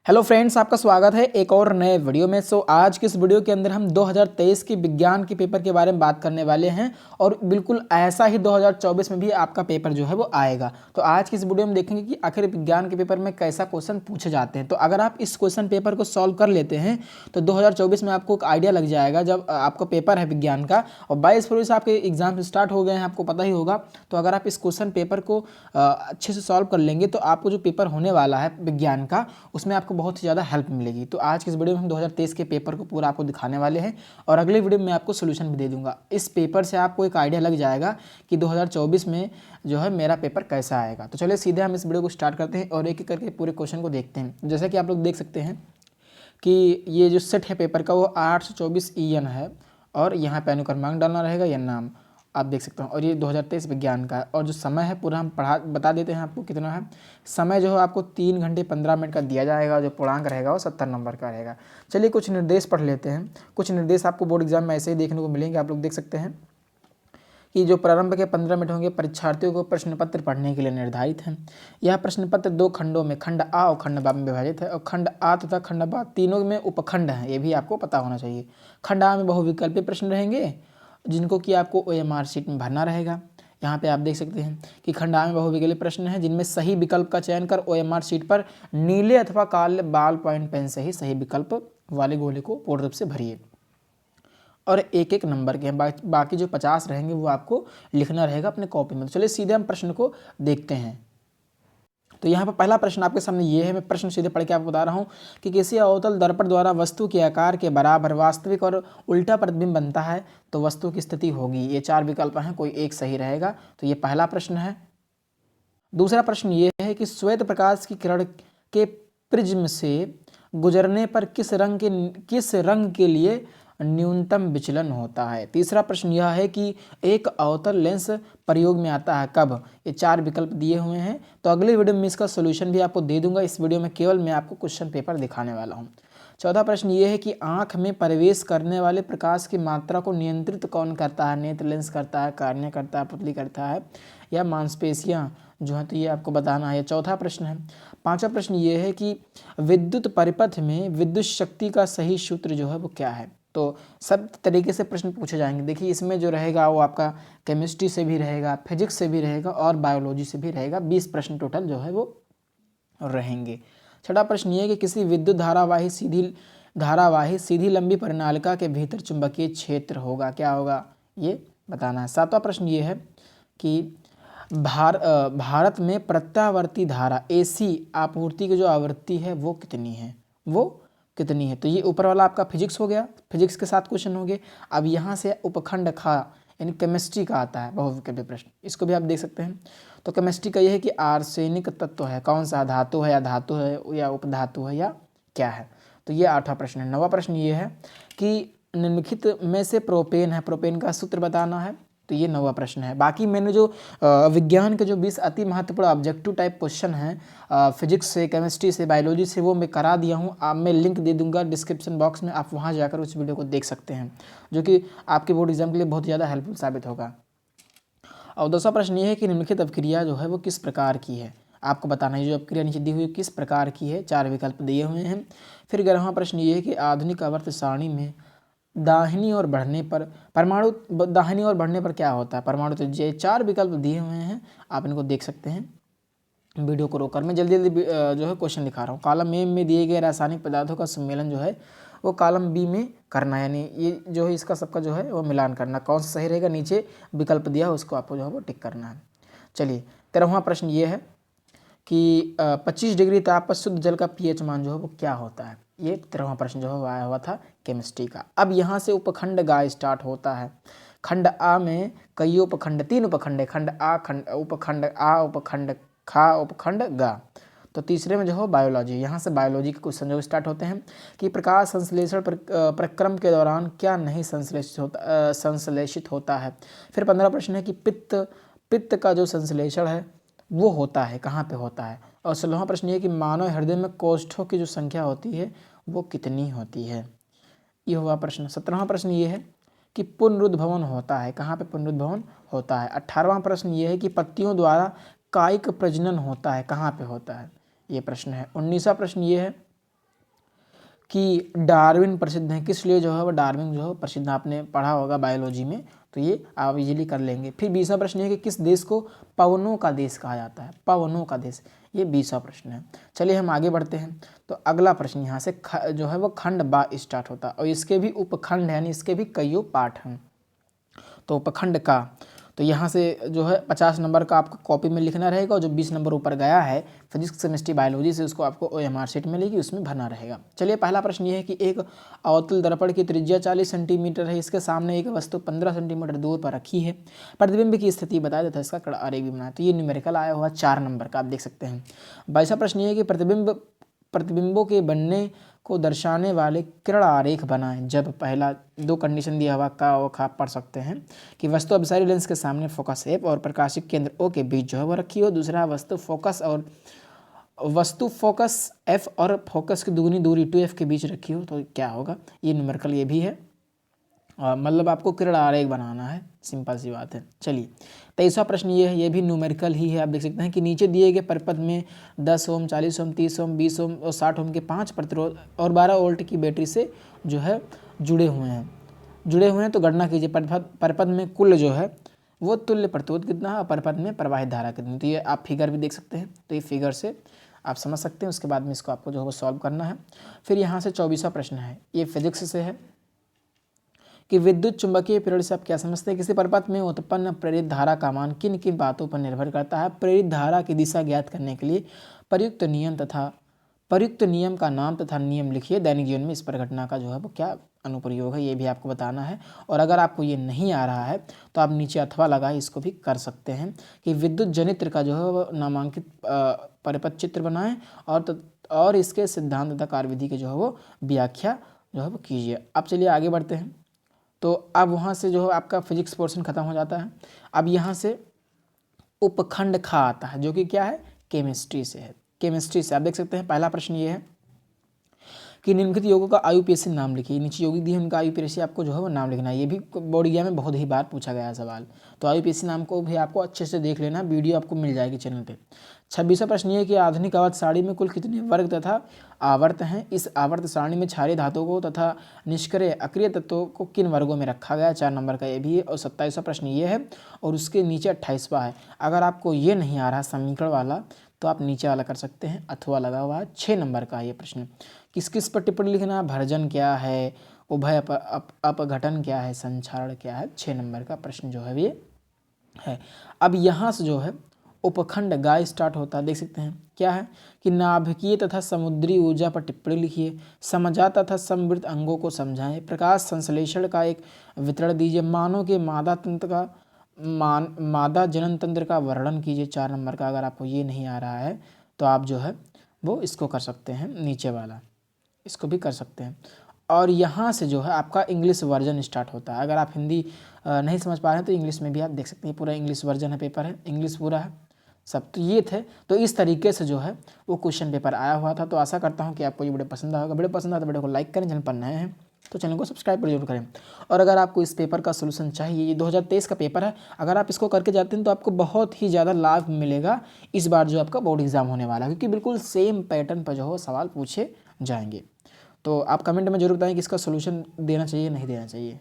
Hello friends, आपका स्वागत है एक और नए वीडियो में। आज की इस वीडियो के अंदर हम 2023 की विज्ञान के पेपर के बारे में बात करने वाले हैं और बिल्कुल ऐसा ही 2024 में भी आपका पेपर जो है वो आएगा। तो आज की इस वीडियो में देखेंगे कि आखिर विज्ञान के पेपर में कैसा क्वेश्चन पूछे जाते हैं। तो अगर आप इस क्वेश्चन पेपर को सॉल्व कर लेते हैं तो 2024 में आपको एक आइडिया लग जाएगा जब आपका पेपर है विज्ञान का। और 22 फरवरी से आपके एग्जाम स्टार्ट हो गए हैं, आपको पता ही होगा। तो अगर आप इस क्वेश्चन पेपर को अच्छे से सॉल्व कर लेंगे तो आपको जो पेपर होने वाला है विज्ञान का उसमें आपको बहुत ही ज़्यादा हेल्प मिलेगी। तो आज की इस वीडियो में हम 2023 के पेपर को पूरा आपको दिखाने वाले हैं और अगले वीडियो में आपको सोल्यूशन भी दे दूंगा। इस पेपर से आपको एक आइडिया लग जाएगा कि 2024 में जो है मेरा पेपर कैसा आएगा। तो चलिए सीधे हम इस वीडियो को स्टार्ट करते हैं और एक एक करके पूरे क्वेश्चन को देखते हैं। जैसा कि आप लोग देख सकते हैं कि ये जो सेट है पेपर का वो 824 EN है और यहाँ पे अनुक्रमांक डालना रहेगा या नाम आप देख सकते हो। और ये 2023 विज्ञान का है और जो समय है पूरा हम बता देते हैं आपको कितना है। समय जो है आपको 3 घंटे 15 मिनट का दिया जाएगा। जो पूर्णांक रहेगा वो 70 नंबर का रहेगा। चलिए कुछ निर्देश पढ़ लेते हैं। कुछ निर्देश आपको बोर्ड एग्जाम में ऐसे ही देखने को मिलेंगे। आप लोग देख सकते हैं कि जो प्रारंभ के 15 मिनट होंगे परीक्षार्थियों को प्रश्न पत्र पढ़ने के लिए निर्धारित है। यह प्रश्न पत्र 2 खंडों में खंड आ और खंड बा में विभाजित है और खंड आ तथा खंड बा तीनों में उपखंड हैं, ये भी आपको पता होना चाहिए। खंड आ में बहुविकल्पीय प्रश्न रहेंगे जिनको कि आपको OMR शीट में भरना रहेगा। यहाँ पे आप देख सकते हैं कि खंड आ में बहुविकल्पीय प्रश्न है जिनमें सही विकल्प का चयन कर OMR शीट पर नीले अथवा काले बाल पॉइंट पेन से ही सही विकल्प वाले गोले को पूर्ण रूप से भरिए और एक एक नंबर के हैं। बाकी जो 50 रहेंगे वो आपको लिखना रहेगा अपने कॉपी में। तो चलिए सीधे हम प्रश्न को देखते हैं। तो यहाँ पर पहला प्रश्न आपके सामने ये है। मैं प्रश्न सीधे पढ़ के आपको बता रहा हूँ कि किसी अवतल दर्पण द्वारा वस्तु के आकार के बराबर वास्तविक और उल्टा प्रतिबिंब बनता है तो वस्तु की स्थिति होगी। ये 4 विकल्प हैं, कोई एक सही रहेगा। तो ये पहला प्रश्न है। दूसरा प्रश्न ये है कि श्वेत प्रकाश की किरण के प्रिज्म से गुजरने पर किस रंग के लिए न्यूनतम विचलन होता है। तीसरा प्रश्न यह है कि एक अवतल लेंस प्रयोग में आता है कब। ये 4 विकल्प दिए हुए हैं। तो अगले वीडियो में इसका सोल्यूशन भी आपको दे दूंगा। इस वीडियो में केवल मैं आपको क्वेश्चन पेपर दिखाने वाला हूँ। चौथा प्रश्न ये है कि आंख में प्रवेश करने वाले प्रकाश की मात्रा को नियंत्रित कौन करता है। नेत्र लेंस करता है, कार्निया करता है, पुतली करता है या मांसपेशियाँ जो है। तो ये आपको बताना है। चौथा प्रश्न है। पांचवा प्रश्न ये है कि विद्युत परिपथ में विद्युत शक्ति का सही सूत्र जो है वो क्या है। तो सब तरीके से प्रश्न पूछे जाएंगे। देखिए इसमें जो रहेगा वो आपका केमिस्ट्री से भी रहेगा, फिजिक्स से भी रहेगा और बायोलॉजी से भी रहेगा। 20 प्रश्न टोटल जो है वो रहेंगे। छठा प्रश्न ये है कि किसी विद्युत धारावाही सीधी लंबी परिनालिका के भीतर चुंबकीय क्षेत्र होगा, क्या होगा ये बताना है। सातवां प्रश्न ये है कि भारत में प्रत्यावर्ती धारा AC आपूर्ति की जो आवृत्ति है वो कितनी है। तो ये ऊपर वाला आपका फिजिक्स हो गया, फिजिक्स के साथ क्वेश्चन हो गए। अब यहाँ से उपखंड खा यानी केमिस्ट्री का आता है बहुविकल्पीय प्रश्न, इसको भी आप देख सकते हैं। तो केमिस्ट्री का ये है कि आर्सेनिक तत्व है, कौन सा धातु है या धातु है या उपधातु है या क्या है। तो ये 8वां प्रश्न है। 9वां प्रश्न ये है कि निम्नलिखित में से प्रोपेन है, प्रोपेन का सूत्र बताना है। तो ये 9वां प्रश्न है। बाकी मैंने जो विज्ञान के जो 20 अति महत्वपूर्ण ऑब्जेक्टिव टाइप क्वेश्चन हैं फिजिक्स से, केमिस्ट्री से, बायोलॉजी से, वो मैं करा दिया हूँ। आप मैं लिंक दे दूंगा डिस्क्रिप्शन बॉक्स में, आप वहाँ जाकर उस वीडियो को देख सकते हैं जो कि आपके बोर्ड एग्जाम के लिए बहुत ज़्यादा हेल्पफुल साबित होगा। और 10वां प्रश्न ये है कि निम्नलिखित अपक्रिया जो है वो किस प्रकार की है, आपको बताना है। जो अपक्रिया नीचे दी हुई किस प्रकार की है, 4 विकल्प दिए हुए हैं। फिर 11वां प्रश्न ये है कि आधुनिक आवर्त सारणी में दाहिनी ओर बढ़ने पर क्या होता है परमाणु। तो ये 4 विकल्प दिए हुए हैं, आप इनको देख सकते हैं। वीडियो को रोककर मैं जल्दी जो है क्वेश्चन दिखा रहा हूँ। कॉलम ए में दिए गए रासायनिक पदार्थों का सम्मेलन जो है वो कॉलम B में करना है, यानी ये जो है इसका सबका जो है वो मिलान करना। कौन सा सही रहेगा, नीचे विकल्प दिया उसको आपको जो है वो टिक करना है। चलिए 13वां प्रश्न ये है कि 25 डिग्री ताप पर शुद्ध जल का pH मान जो है वो क्या होता है। ये 13वां प्रश्न जो है आया हुआ था केमिस्ट्री का। अब यहाँ से उपखंड गा स्टार्ट होता है। खंड आ में कई उपखंड, 3 उपखंड है। खंड आ, उपखंड आ, उपखंड खा, उपखंड गा। तो तीसरे में जो है बायोलॉजी, यहाँ से बायोलॉजी के क्वेश्चन जो स्टार्ट होते हैं कि प्रकाश संश्लेषण प्रक्रम के दौरान क्या नहीं संश्लेषित होता है। फिर 15 प्रश्न है कि पित्त का जो संश्लेषण है वो होता है, कहाँ पे होता है। और 16वां प्रश्न ये कि मानव हृदय में कोष्ठों की जो संख्या होती है वो कितनी होती है, ये हुआ प्रश्न। 17वां प्रश्न ये है कि पुनरुद्भवन होता है, कहाँ पे पुनरुद्भवन होता है। 18वां प्रश्न ये है कि पत्तियों द्वारा कायिक प्रजनन होता है, कहाँ पे होता है, ये प्रश्न है। 19वां प्रश्न ये है कि डार्विन प्रसिद्ध है, किस लिए जो है वो डार्विन जो है प्रसिद्ध, आपने पढ़ा होगा बायोलॉजी में, तो ये आप इजीली कर लेंगे। फिर 20वां प्रश्न है कि किस देश को पवनों का देश कहा जाता है, पवनों का देश, ये 20वां प्रश्न है। चलिए हम आगे बढ़ते हैं। तो अगला प्रश्न यहाँ से जो है वो खंड बा स्टार्ट होता है और इसके भी उपखंड यानी इसके भी कईयों पार्ट हैं। तो उपखंड का, तो यहाँ से जो है 50 नंबर का आपको कॉपी में लिखना रहेगा और जो 20 नंबर ऊपर गया है फिजिक्स केमिस्ट्री बायोलॉजी से उसको आपको OMR शीट मिलेगी, उसमें भरना रहेगा। चलिए पहला प्रश्न ये है कि एक अवतल दर्पण की त्रिज्या 40 सेंटीमीटर है, इसके सामने एक वस्तु 15 सेंटीमीटर दूर पर रखी है, प्रतिबिंब की स्थिति बताया जाता है, इसका कड़ा आरेख भी बनाया। तो ये न्यूमेरिकल आया हुआ 4 नंबर का, आप देख सकते हैं। 22वां प्रश्न ये है कि प्रतिबिंबों के बनने को दर्शाने वाले किरण आरेख बनाएं। जब पहला 2 कंडीशन दिया हुआ का और खा पढ़ सकते हैं कि वस्तु अभिसारी लेंस के सामने फोकस F और प्रकाशिक केंद्र O के बीच जो है वो रखी हो। दूसरा वस्तु फोकस F और फोकस की दुगनी दूरी 2F के बीच रखी हो, तो क्या होगा, ये न्यूमेरिकल ये भी है। मतलब आपको किरण आरेख बनाना है, सिंपल सी बात है। चलिए 23वां प्रश्न ये है, ये भी न्यूमेरिकल ही है। आप देख सकते हैं कि नीचे दिए गए परिपथ में 10 ओम, 40 ओम, 30 ओम, 20 ओम और 60 ओम के 5 प्रतिरोध और 12 वोल्ट की बैटरी से जो है जुड़े हुए हैं। तो गणना कीजिए परिपथ में कुल जो है वो तुल्य प्रतिरोध कितना है और परिपथ में प्रवाहित धारा कितनी। तो ये आप फिगर भी देख सकते हैं, तो ये फिगर से आप समझ सकते हैं। उसके बाद में इसको आपको जो है वो सॉल्व करना है। फिर यहाँ से 24वां प्रश्न है, ये फिजिक्स से है कि विद्युत चुंबकीय प्रेरण से आप क्या समझते हैं, किसी परिपथ में उत्पन्न प्रेरित धारा का मान किन किन बातों पर निर्भर करता है। प्रेरित धारा की दिशा ज्ञात करने के लिए प्रयुक्त नियम का नाम तथा नियम लिखिए। दैनिक जीवन में इस पर घटना का जो है वो क्या अनुप्रयोग है, ये भी आपको बताना है। और अगर आपको ये नहीं आ रहा है तो आप नीचे अथवा लगाए इसको भी कर सकते हैं कि विद्युत जनित्र का जो है वो नामांकित परिपथ चित्र बनाएं और इसके सिद्धांत तथा कार्यविधि के जो है वो व्याख्या जो है वो कीजिए। अब चलिए आगे बढ़ते हैं। तो अब वहाँ से जो है आपका फिजिक्स पोर्शन खत्म हो जाता है। अब यहाँ से उपखंड खा आता है जो कि क्या है, केमिस्ट्री से है। केमिस्ट्री से आप देख सकते हैं पहला प्रश्न ये है कि निम्नलिखित यौगिकों का IUPAC नाम लिखिए। नीचे यौगिक दिए उनका IUPAC आपको जो है वो नाम लिखना है। ये भी बोर्ड एग्जाम में बहुत ही बार पूछा गया है सवाल, तो IUPAC नाम को भी आपको अच्छे से देख लेना, वीडियो आपको मिल जाएगी चैनल पे। 26वां प्रश्न ये है कि आधुनिक आवर्त सारणी में कुल कितने वर्ग तथा आवर्त हैं। इस आवर्त सारणी में क्षारीय धातुओं को तथा निष्क्रिय अक्रिय तत्वों को किन वर्गों में रखा गया, 4 नंबर का ये भी है। और 27वां प्रश्न ये है और उसके नीचे 28वां है। अगर आपको ये नहीं आ रहा समीकरण वाला तो आप नीचे वाला कर सकते हैं, अथवा लगा हुआ है। 6 नंबर का ये प्रश्न, किस किस पर टिप्पणी लिखना, भर्जन क्या है, उभय अपघटन क्या है, संक्षारण क्या है। 6 नंबर का प्रश्न जो है ये है। अब यहाँ से जो है उपखंड गाय स्टार्ट होता है, देख सकते हैं क्या है कि नाभिकीय तथा समुद्री ऊर्जा पर टिप्पणी लिखिए, समजात तथा समवृत्त अंगों को समझाएं, प्रकाश संश्लेषण का एक वितरण दीजिए, मानव के मादा जनन तंत्र का वर्णन कीजिए। 4 नंबर का। अगर आपको ये नहीं आ रहा है तो आप जो है वो इसको कर सकते हैं, नीचे वाला इसको भी कर सकते हैं। और यहाँ से जो है आपका इंग्लिश वर्जन स्टार्ट होता है। अगर आप हिंदी नहीं समझ पा रहे हैं तो इंग्लिश में भी आप देख सकते हैं, पूरा इंग्लिश वर्जन है, पेपर है इंग्लिश पूरा है सब। तो ये थे, तो इस तरीके से जो है वो क्वेश्चन पेपर आया हुआ था। तो आशा करता हूँ कि आपको ये वीडियो पसंद आएगा। वीडियो पसंद आया तो वीडियो को लाइक करें, चैनल पर नए हैं तो चैनल को सब्सक्राइब जरूर करें। और अगर आपको इस पेपर का सोल्यूशन चाहिए, ये 2023 का पेपर है, अगर आप इसको करके जाते हैं तो आपको बहुत ही ज़्यादा लाभ मिलेगा इस बार जो आपका बोर्ड एग्जाम होने वाला है, क्योंकि बिल्कुल सेम पैटर्न पर जो है सवाल पूछे जाएंगे। तो आप कमेंट में जरूर बताएं कि इसका सोल्यूशन देना चाहिए नहीं देना चाहिए।